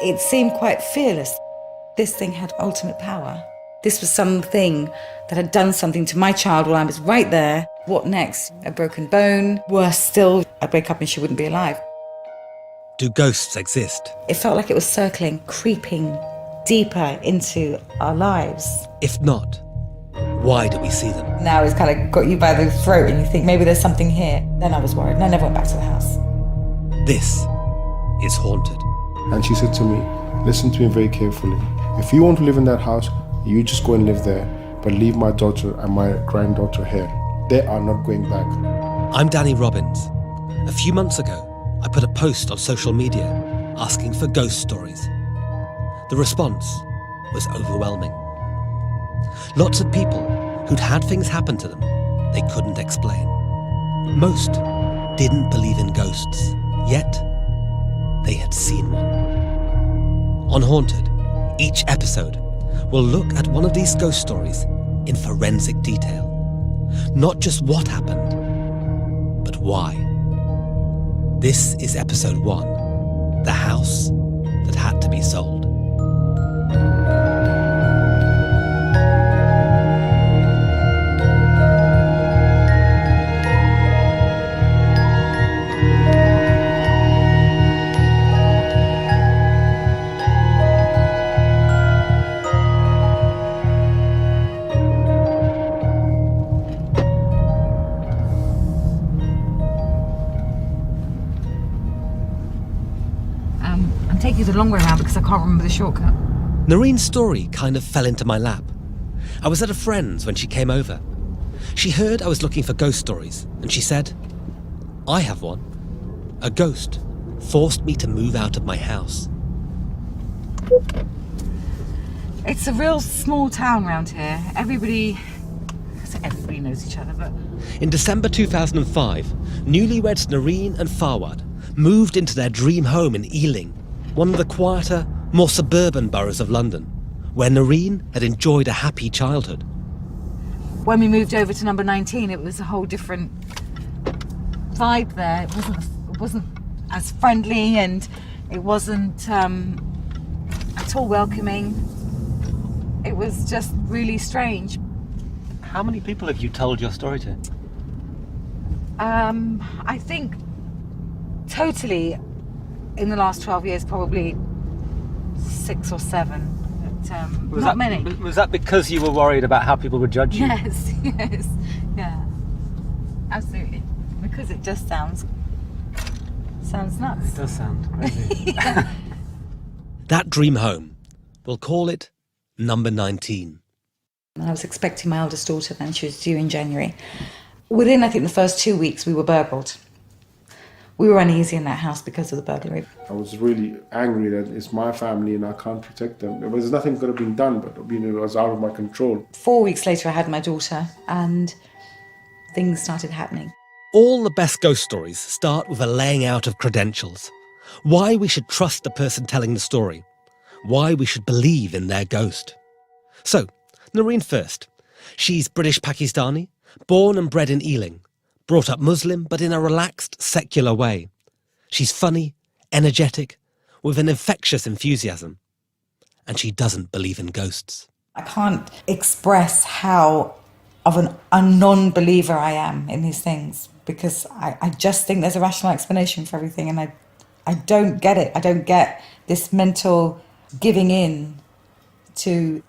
It seemed quite fearless. This thing had ultimate power. This was something that had done something to my child while I was right there. What next? A broken bone? Worse still, I'd wake up and she wouldn't be alive. Do ghosts exist? It felt like it was circling, creeping deeper into our lives. If not, why do we see them? Now it's kind of got you by the throat and you think maybe there's something here. Then I was worried and I never went back to the house. This is Haunted. And she said to me, listen to me very carefully. If you want to live in that house, you just go and live there, but leave my daughter and my granddaughter here. They are not going back. I'm Danny Robbins. A few months ago, I put a post on social media asking for ghost stories. The response was overwhelming. Lots of people who'd had things happen to them they couldn't explain. Most didn't believe in ghosts, yet they had seen one. On Haunted, each episode will look at one of these ghost stories in forensic detail. Not just what happened, but why. This is episode 1, The House That Had to Be Sold. Taking the long way around because I can't remember the shortcut. Noreen's story kind of fell into my lap. I was at a friend's when she came over. She heard I was looking for ghost stories, and she said, I have one. A ghost forced me to move out of my house. It's a real small town around here. Everybody knows each other, but... In December 2005, newlyweds Noreen and Fawad moved into their dream home in Ealing, one of the quieter, more suburban boroughs of London, where Noreen had enjoyed a happy childhood. When we moved over to number 19, it was a whole different vibe there. It wasn't as friendly, and it wasn't at all welcoming. It was just really strange. How many people have you told your story to? I think totally in the last 12 years, probably 6 or 7. But, not many. Was that because you were worried about how people would judge you? Yes, yeah, absolutely. Because it just sounds nuts. It does sound crazy. That dream home, we'll call it number 19. I was expecting my eldest daughter then, she was due in January. Within, I think, the first 2 weeks, we were burgled. We were uneasy in that house because of the burglary. I was really angry that it's my family and I can't protect them. There's nothing could have been done, but it was out of my control. 4 weeks later, I had my daughter and things started happening. All the best ghost stories start with a laying out of credentials. Why we should trust the person telling the story. Why we should believe in their ghost. So, Noreen first. She's British Pakistani, born and bred in Ealing. Brought up Muslim, but in a relaxed, secular way. She's funny, energetic, with an infectious enthusiasm. And she doesn't believe in ghosts. I can't express how of a non-believer I am in these things, because I just think there's a rational explanation for everything, and I don't get it. I don't get this mental giving in to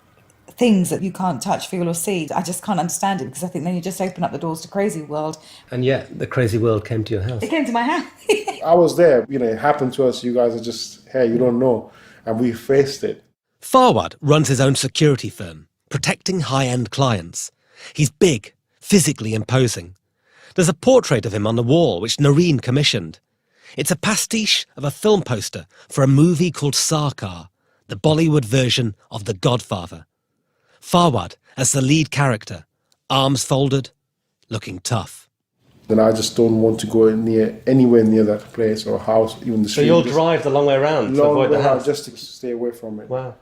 things that you can't touch, feel or see. I just can't understand it, because I think then you just open up the doors to crazy world. And yet the crazy world came to your house. It came to my house. I was there, it happened to us. You guys are just, hey, you don't know. And we faced it. Fawad runs his own security firm, protecting high-end clients. He's big, physically imposing. There's a portrait of him on the wall, which Noreen commissioned. It's a pastiche of a film poster for a movie called Sarkar, the Bollywood version of The Godfather. Fawad as the lead character, arms folded, looking tough. Then I just don't want to go anywhere near that place or house, even the street. So you'll drive the long way around to avoid the house? Just to stay away from it. Wow.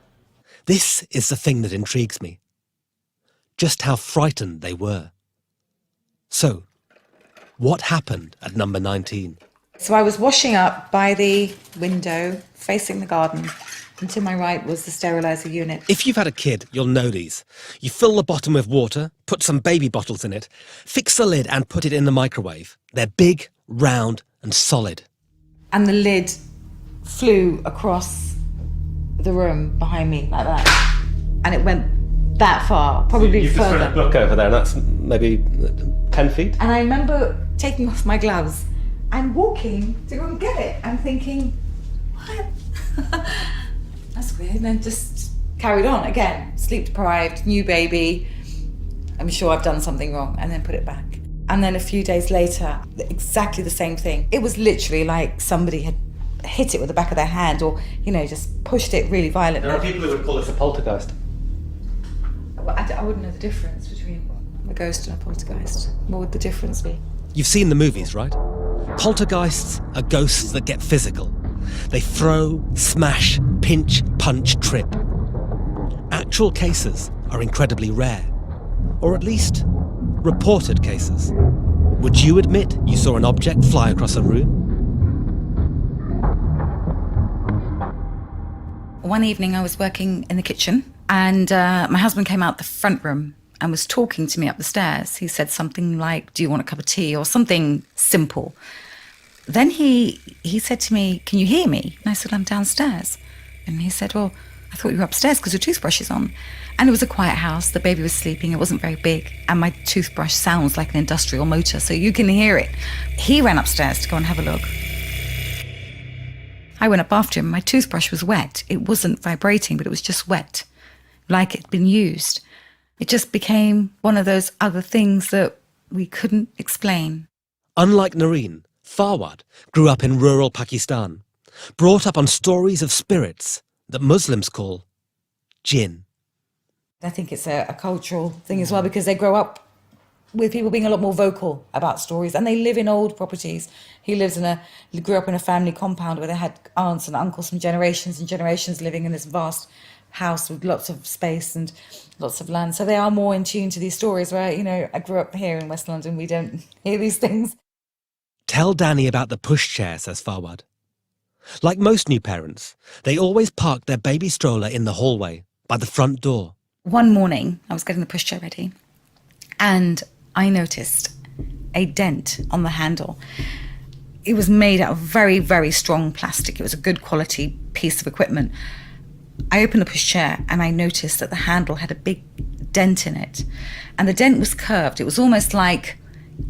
This is the thing that intrigues me. Just how frightened they were. So, what happened at number 19? So I was washing up by the window, facing the garden, and to my right was the steriliser unit. If you've had a kid, you'll know these. You fill the bottom with water, put some baby bottles in it, fix the lid and put it in the microwave. They're big, round and solid. And the lid flew across the room behind me like that. And it went that far, probably You've further. just look over there, and that's maybe 10 feet. And I remember taking off my gloves and walking to go and get it and thinking, what? That's weird. And then just carried on again, sleep deprived, new baby. I'm sure I've done something wrong, and then put it back. And then a few days later, exactly the same thing. It was literally like somebody had hit it with the back of their hand or, just pushed it really violently. There are people who would call this a poltergeist. Well, I wouldn't know the difference between a ghost and a poltergeist. What would the difference be? You've seen the movies, right? Poltergeists are ghosts that get physical. They throw, smash, pinch, punch, trip. Actual cases are incredibly rare. Or at least, reported cases. Would you admit you saw an object fly across a room? One evening I was working in the kitchen and my husband came out the front room and was talking to me up the stairs. He said something like, "Do you want a cup of tea?" or something simple. Then he said to me, "Can you hear me?" And I said, "I'm downstairs." And he said, "Well, I thought you were upstairs because your toothbrush is on." And it was a quiet house. The baby was sleeping. It wasn't very big. And my toothbrush sounds like an industrial motor, so you can hear it. He ran upstairs to go and have a look. I went up after him. My toothbrush was wet. It wasn't vibrating, but it was just wet, like it'd been used. It just became one of those other things that we couldn't explain. Unlike Noreen, Fawad grew up in rural Pakistan, brought up on stories of spirits that Muslims call jinn. I think it's a cultural thing as well, because they grow up with people being a lot more vocal about stories, and they live in old properties. He grew up in a family compound where they had aunts and uncles from generations and generations living in this vast house with lots of space and lots of land. So they are more in tune to these stories where, I grew up here in West London, we don't hear these things. Tell Danny about the pushchair, says Fawad. Like most new parents, they always park their baby stroller in the hallway by the front door. One morning, I was getting the pushchair ready, and I noticed a dent on the handle. It was made out of very, very strong plastic. It was a good quality piece of equipment. I opened the pushchair and I noticed that the handle had a big dent in it. And the dent was curved. It was almost like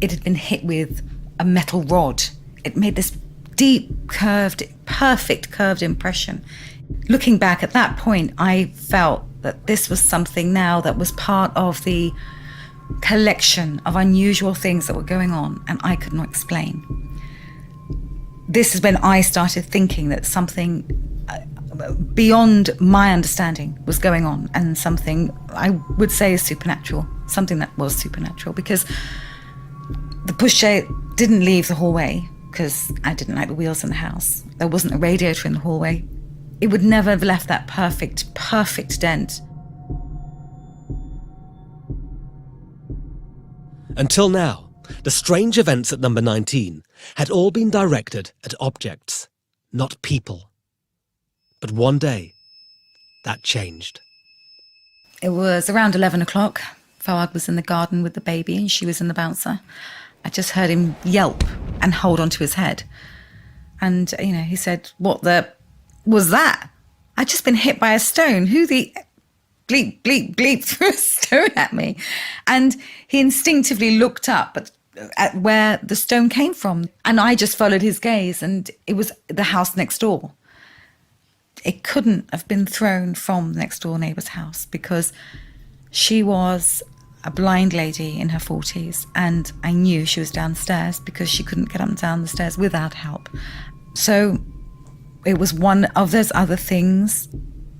it had been hit with a metal rod. It made this deep, curved, perfect curved impression. Looking back at that point, I felt that this was something now that was part of the collection of unusual things that were going on, and I could not explain. This is when I started thinking that something beyond my understanding was going on, and something I would say is supernatural, something that was supernatural, because the pushchair didn't leave the hallway because I didn't like the wheels in the house. There wasn't a radiator in the hallway. It would never have left that perfect dent. Until now, the strange events at number 19 had all been directed at objects, not people. But one day, that changed. It was around 11 o'clock. Fawad was in the garden with the baby and she was in the bouncer. I just heard him yelp and hold onto his head. And, he said, "What the was that?" I'd just been hit by a stone. Who the bleep, bleep, bleep threw a stone at me? And he instinctively looked up at where the stone came from. And I just followed his gaze, and it was the house next door. It couldn't have been thrown from the next door neighbour's house, because she was a blind lady in her 40s, and I knew she was downstairs because she couldn't get up and down the stairs without help. So it was one of those other things.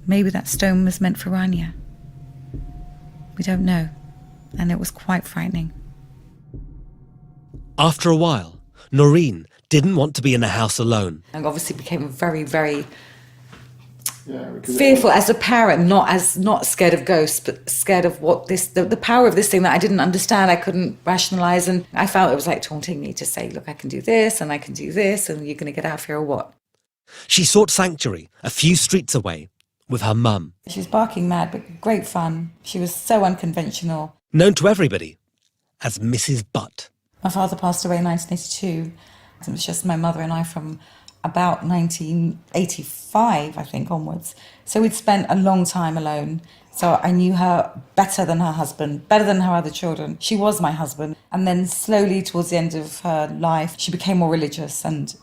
Maybe that stone was meant for Rania. We don't know. And it was quite frightening. After a while, Noreen didn't want to be in the house alone. I obviously became very, very fearful as a parent, not scared of ghosts, but scared of what the power of this thing that I didn't understand, I couldn't rationalise, and I felt it was like taunting me to say, look, I can do this and I can do this, and you're going to get out of here or what? She sought sanctuary a few streets away with her mum. She was barking mad, but great fun. She was so unconventional. Known to everybody as Mrs. Butt. My father passed away in 1982. It was just my mother and I from about 1985, I think, onwards. So we'd spent a long time alone. So I knew her better than her husband, better than her other children. She was my husband. And then slowly towards the end of her life, she became more religious, and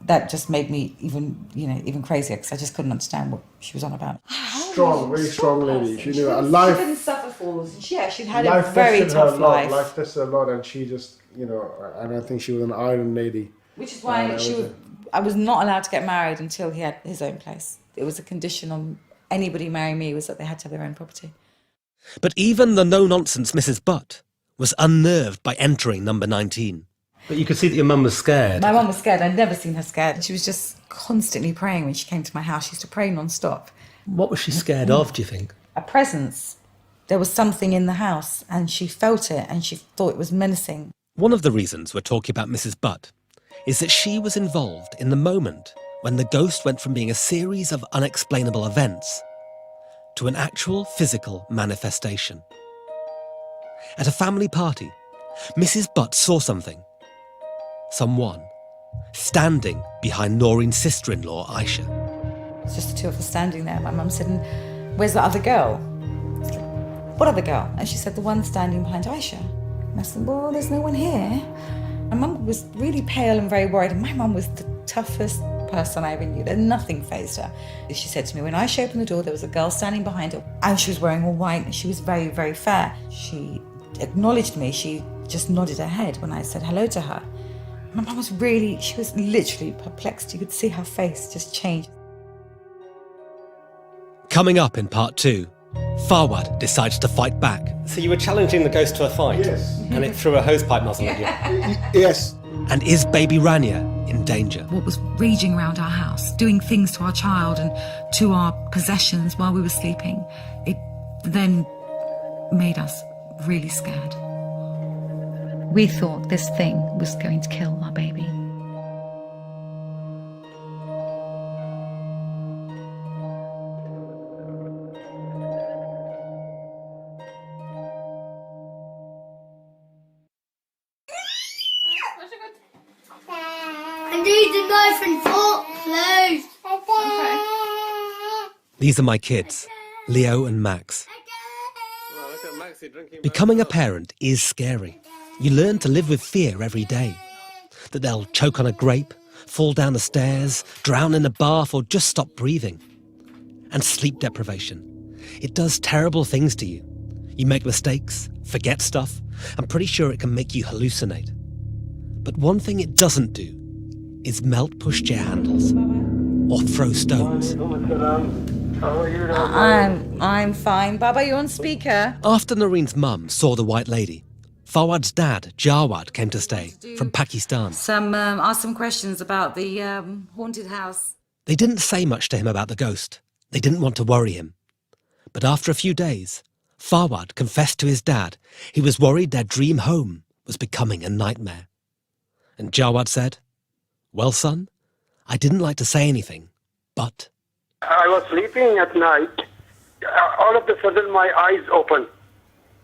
that just made me even crazier, because I just couldn't understand what she was on about. Strong, very strong lady. She knew her life. She didn't suffer fools. She'd had a very tough life. Life tested her a lot, and she just, and I think she was an iron lady. Which is why I was not allowed to get married until he had his own place. It was a condition on anybody marrying me, was that they had to have their own property. But even the no-nonsense Mrs. Butt was unnerved by entering number 19. But you could see that your mum was scared. My mum was scared. I'd never seen her scared. She was just constantly praying when she came to my house. She used to pray non-stop. What was she scared of, do you think? A presence. There was something in the house, and she felt it, and she thought it was menacing. One of the reasons we're talking about Mrs. Butt is that she was involved in the moment when the ghost went from being a series of unexplainable events to an actual physical manifestation. At a family party, Mrs. Butt saw something. Someone standing behind Noreen's sister-in-law, Aisha. It's just the two of us standing there. My mum said, where's the other girl? I said, what other girl? And she said, the one standing behind Aisha. And I said, well, there's no one here. My mum was really pale and very worried, and my mum was the toughest person I ever knew. Nothing fazed her. She said to me, when Aisha opened the door, there was a girl standing behind her, and she was wearing all white, and she was very, very fair. She acknowledged me. She just nodded her head when I said hello to her. My mum was she was literally perplexed. You could see her face just change. Coming up in part 2, Fawad decides to fight back. So you were challenging the ghost to a fight? Yes. And it threw a hosepipe nozzle at you? Yes. And is baby Rania in danger? What was raging around our house, doing things to our child and to our possessions while we were sleeping, it then made us really scared. We thought this thing was going to kill our baby. I need a knife and fork, please. Okay. These are my kids, Leo and Max. Becoming a parent is scary. You learn to live with fear every day. That they'll choke on a grape, fall down the stairs, drown in a bath, or just stop breathing. And sleep deprivation. It does terrible things to you. You make mistakes, forget stuff. I'm pretty sure it can make you hallucinate. But one thing it doesn't do is melt pushchair handles or throw stones. I'm fine. Baba, you on speaker? After Noreen's mum saw the white lady, Fawad's dad, Jawad, came to stay from Pakistan. Ask some questions about the haunted house. They didn't say much to him about the ghost. They didn't want to worry him. But after a few days, Fawad confessed to his dad he was worried their dream home was becoming a nightmare. And Jawad said, well, son, I didn't like to say anything, but... I was sleeping at night. All of a sudden, my eyes opened.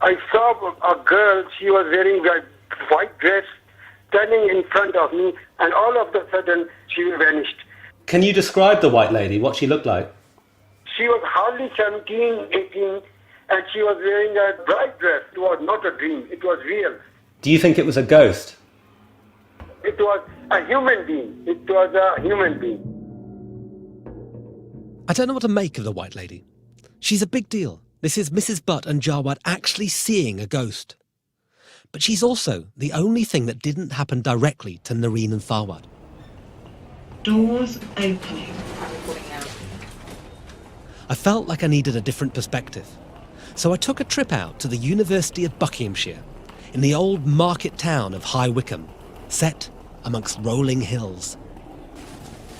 I saw a girl. She was wearing a white dress, standing in front of me, and all of a sudden, she vanished. Can you describe the white lady, what she looked like? She was hardly 17, 18, and she was wearing a bright dress. It was not a dream. It was real. Do you think it was a ghost? It was a human being. It was a human being. I don't know what to make of the white lady. She's a big deal. This is Mrs. Butt and Jawad actually seeing a ghost. But she's also the only thing that didn't happen directly to Noreen and Fawad. Doors opening. I felt like I needed a different perspective. So I took a trip out to the University of Buckinghamshire, in the old market town of High Wycombe, set amongst rolling hills.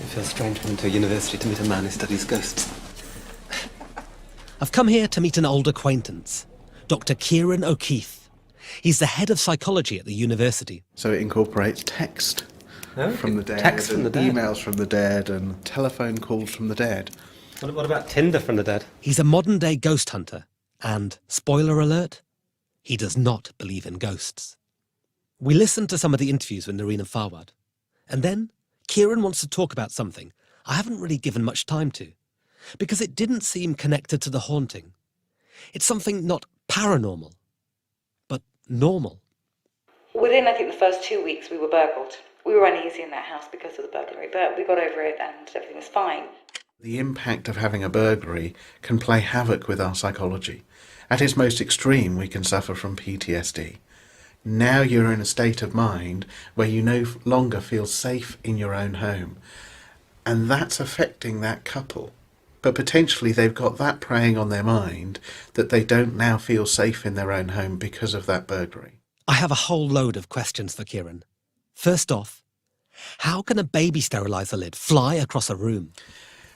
It feels strange coming to a university to meet a man who studies ghosts. I've come here to meet an old acquaintance, Dr. Kieran O'Keefe. He's the head of psychology at the university. So it incorporates text from the dead, Text from the dead. emails from the dead, and telephone calls from the dead. What about Tinder from the dead? He's a modern-day ghost hunter, and, spoiler alert, he does not believe in ghosts. We listened to some of the interviews with Noreen and Fawad, and then Kieran wants to talk about something I haven't really given much time to, because it didn't seem connected to the haunting. It's something not paranormal, but normal. Within, I think, the first 2 weeks, we were burgled. We were uneasy in that house because of the burglary, but we got over it and everything was fine. The impact of having a burglary can play havoc with our psychology. At its most extreme, we can suffer from PTSD. Now you're in a state of mind where you no longer feel safe in your own home. And that's affecting that couple. But potentially they've got that preying on their mind that they don't now feel safe in their own home because of that burglary. I have a whole load of questions for Kieran. First off, how can a baby steriliser lid fly across a room?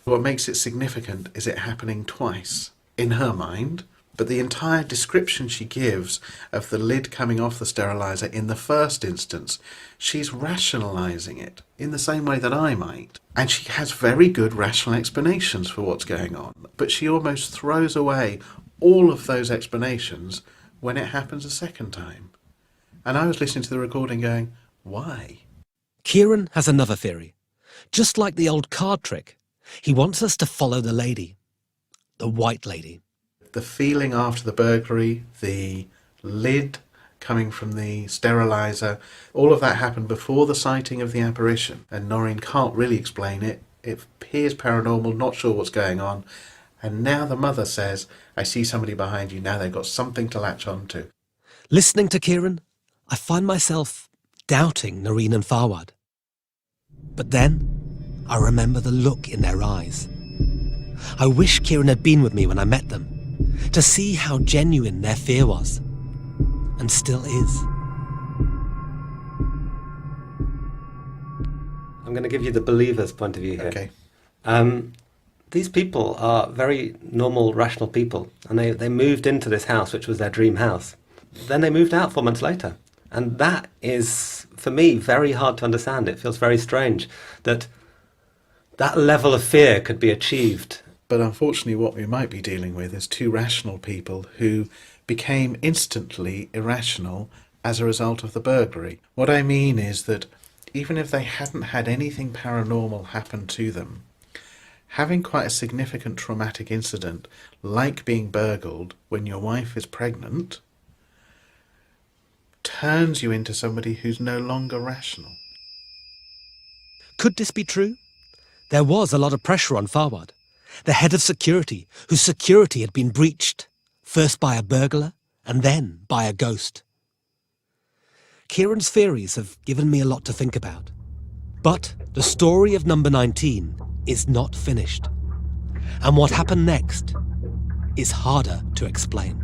What makes it significant is it happening twice, in her mind, but the entire description she gives of the lid coming off the steriliser in the first instance, she's rationalising it in the same way that I might. And she has very good rational explanations for what's going on, but she almost throws away all of those explanations when it happens a second time. And I was listening to the recording going, why? Kieran has another theory. Just like the old card trick, he wants us to follow the lady. The white lady. The feeling after the burglary, the lid coming from the steriliser, all of that happened before the sighting of the apparition. And Noreen can't really explain it. It appears paranormal, not sure what's going on. And now the mother says, I see somebody behind you. Now they've got something to latch on to. Listening to Kieran, I find myself doubting Noreen and Fawad. But then I remember the look in their eyes. I wish Kieran had been with me when I met them, to see how genuine their fear was, and still is. I'm going to give you the believer's point of view here. Okay. These people are very normal, rational people, and they moved into this house, which was their dream house. Then they moved out 4 months later. And that is, for me, very hard to understand. It feels very strange that that level of fear could be achieved. But unfortunately what we might be dealing with is two rational people who became instantly irrational as a result of the burglary. What I mean is that even if they hadn't had anything paranormal happen to them, having quite a significant traumatic incident like being burgled when your wife is pregnant turns you into somebody who's no longer rational. Could this be true? There was a lot of pressure on Fawad, the head of security, whose security had been breached, first by a burglar and then by a ghost. Kieran's theories have given me a lot to think about. But the story of number 19 is not finished. And what happened next is harder to explain.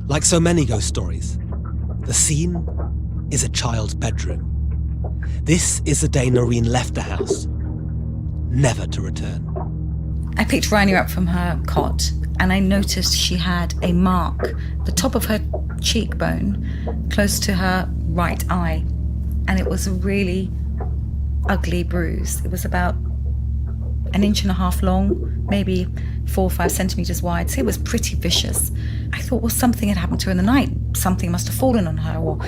Like so many ghost stories, the scene is a child's bedroom. This is the day Noreen left the house, never to return. I picked Rania up from her cot and I noticed she had a mark, the top of her cheekbone, close to her right eye. And it was a really ugly bruise. It was about 1.5 inches long, maybe 4 or 5 centimetres wide. So it was pretty vicious. I thought, well, something had happened to her in the night. Something must have fallen on her, or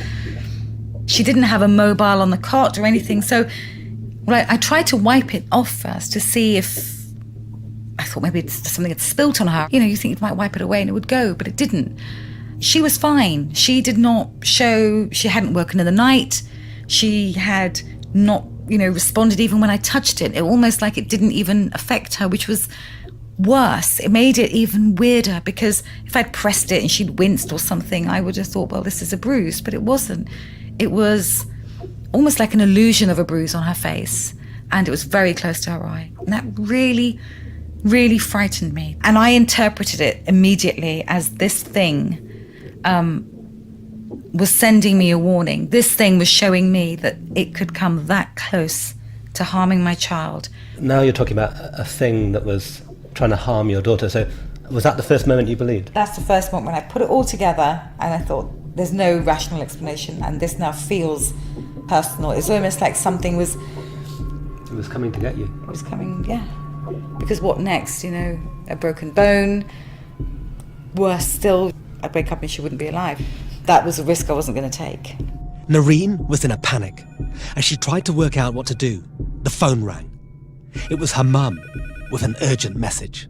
she didn't have a mobile on the cot or anything. So I tried to wipe it off first to see if, I thought maybe something had spilt on her. You know, you think you might wipe it away and it would go, but it didn't. She was fine. She did not show, she hadn't woken in the night. She had not, responded even when I touched it. It almost like it didn't even affect her, which was worse. It made it even weirder, because if I'd pressed it and she'd winced or something, I would have thought, well, this is a bruise, but it wasn't. It was almost like an illusion of a bruise on her face, and it was very close to her eye. And that really, really frightened me. And I interpreted it immediately as this thing was sending me a warning. This thing was showing me that it could come that close to harming my child. Now you're talking about a thing that was trying to harm your daughter. So Was that the first moment you believed? That's the first moment when I put it all together and I thought, there's no rational explanation, and this now feels personal. It's almost like something was... It was coming to get you. It was coming, yeah. Because what next, you know? A broken bone. Worse still, I'd wake up and she wouldn't be alive. That was a risk I wasn't going to take. Noreen was in a panic. As she tried to work out what to do, the phone rang. It was her mum with an urgent message.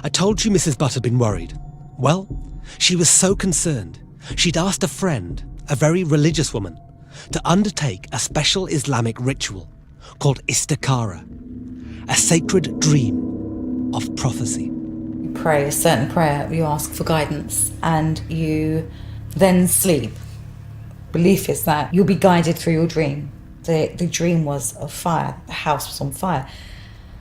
I told you Mrs. Butt had been worried. Well, she was so concerned, she'd asked a friend, a very religious woman, to undertake a special Islamic ritual called istikhara, a sacred dream of prophecy. You pray a certain prayer, you ask for guidance, and you then sleep. Belief is that you'll be guided through your dream. The dream was of fire, the house was on fire.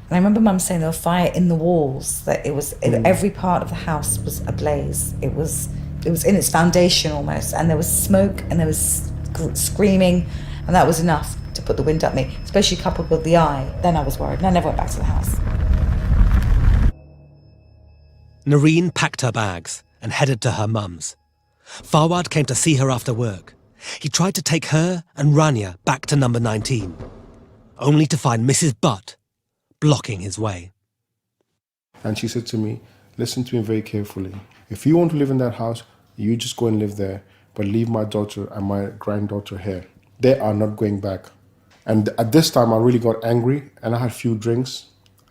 And I remember Mum saying there was fire in the walls, that it was every part of the house was ablaze. It was in its foundation almost, and there was smoke and there was screaming, and that was enough to put the wind up me, especially coupled with the eye. Then I was worried, and I never went back to the house. Noreen packed her bags and headed to her mum's. Fawad came to see her after work. He tried to take her and Rania back to number 19, only to find Mrs. Butt blocking his way. And she said to me, listen to me very carefully. If you want to live in that house, you just go and live there, but leave my daughter and my granddaughter here. They are not going back. And at this time, I really got angry, and I had a few drinks,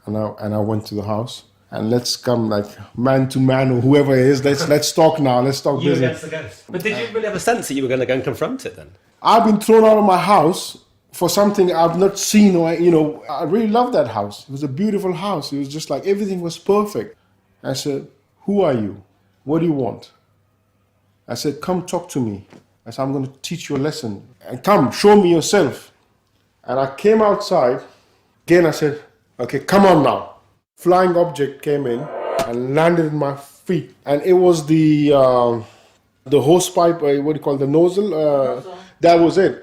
and I went to the house. And let's come like man to man or whoever it is. Let's talk now. Let's talk You business. against the ghost. But did you really have a sense that you were going to go and confront it then? I've been thrown out of my house for something I've not seen, or I really loved that house. It was a beautiful house. It was just like everything was perfect. I said, "Who are you? What do you want?" I said, "Come talk to me." I said, "I'm going to teach you a lesson. And come, show me yourself." And I came outside. Again, I said, "Okay, come on now." Flying object came in and landed in my feet. And it was the hose pipe, what do you call it, the nozzle? That was it.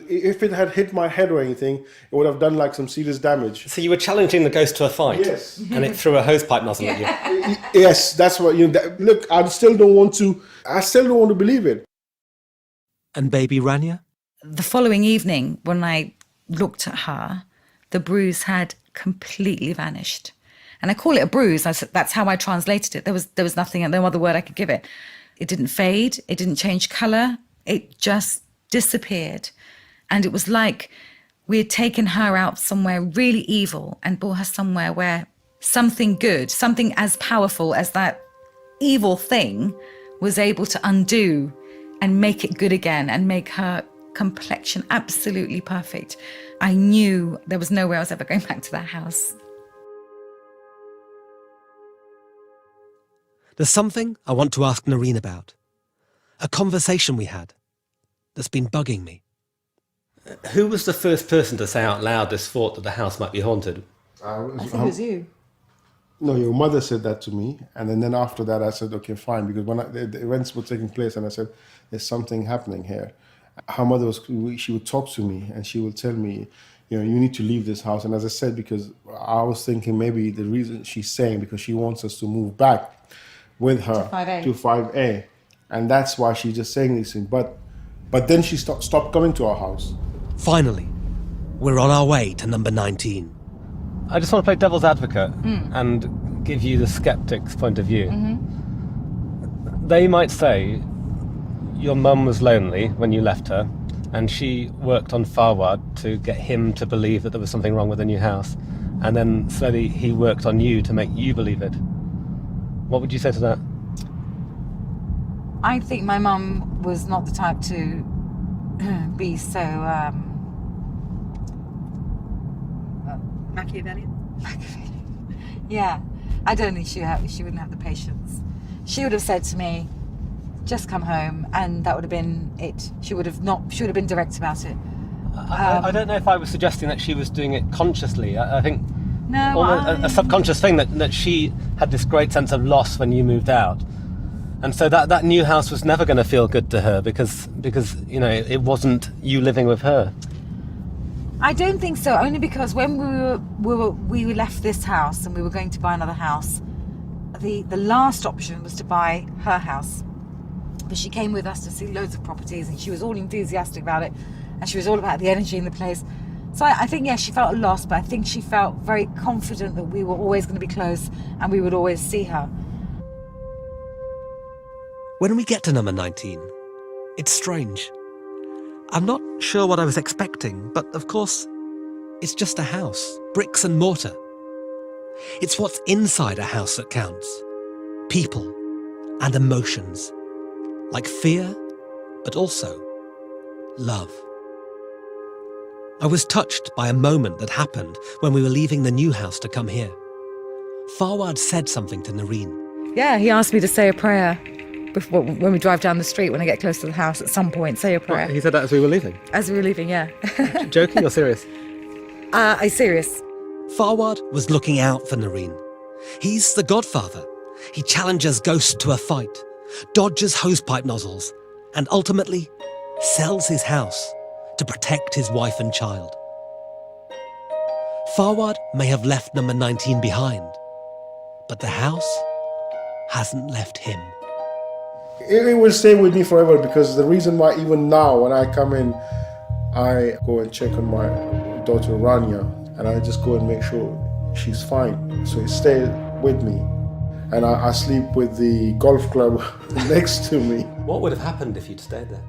If it had hit my head or anything, it would have done like some serious damage. So you were challenging the ghost to a fight? Yes. And it threw a hose pipe nozzle at you? Yes, that's what, look, I still don't want to believe it. And baby Rania? The following evening, when I looked at her, the bruise had completely vanished. And I call it a bruise. That's how I translated it. There was nothing, no other word I could give it. It didn't fade. It didn't change colour. It just disappeared. And it was like we had taken her out somewhere really evil and brought her somewhere where something good, something as powerful as that evil thing was able to undo and make it good again and make her complexion absolutely perfect. I knew there was no way I was ever going back to that house. There's something I want to ask Noreen about. A conversation we had that's been bugging me. Who was the first person to say out loud this thought that the house might be haunted? I think it was you. No, your mother said that to me. And then after that, I said, okay, fine. Because when the events were taking place and I said, there's something happening here. Her mother she would talk to me and she would tell me, you need to leave this house. And as I said, because I was thinking maybe the reason she's saying because she wants us to move back with her to 5A. And that's why she's just saying these things. But then she stopped coming to our house. Finally, we're on our way to number 19. I just want to play devil's advocate and give you the skeptic's point of view. Mm-hmm. They might say your mum was lonely when you left her and she worked on Fawad to get him to believe that there was something wrong with the new house, and then slowly he worked on you to make you believe it. What would you say to that? I think my mum was not the type to be so Machiavellian? Yeah, I don't think she wouldn't have the patience. She would have said to me, just come home, and that would have been it. She would have been direct about it. I don't know if I was suggesting that she was doing it consciously. I think no, a subconscious thing that she had this great sense of loss when you moved out. And so that new house was never going to feel good to her because it wasn't you living with her. I don't think so, only because when we left this house and we were going to buy another house, the last option was to buy her house. But she came with us to see loads of properties, and she was all enthusiastic about it, and she was all about the energy in the place. So I think, yes, she felt lost, but I think she felt very confident that we were always going to be close and we would always see her. When we get to number 19, it's strange. I'm not sure what I was expecting, but of course, it's just a house, bricks and mortar. It's what's inside a house that counts. People and emotions, like fear, but also love. I was touched by a moment that happened when we were leaving the new house to come here. Fawad said something to Noreen. Yeah, he asked me to say a prayer before, when we drive down the street, when I get close to the house, at some point, say a prayer. He said that as we were leaving? As we were leaving, yeah. Joking or serious? Serious. Fawad was looking out for Noreen. He's the godfather. He challenges ghosts to a fight, dodges hosepipe nozzles, and ultimately sells his house to protect his wife and child. Fawad may have left number 19 behind, but the house hasn't left him. It will stay with me forever, because the reason why even now when I come in, I go and check on my daughter Rania, and I just go and make sure she's fine. So it stays with me. And I sleep with the golf club next to me. What would have happened if you'd stayed there?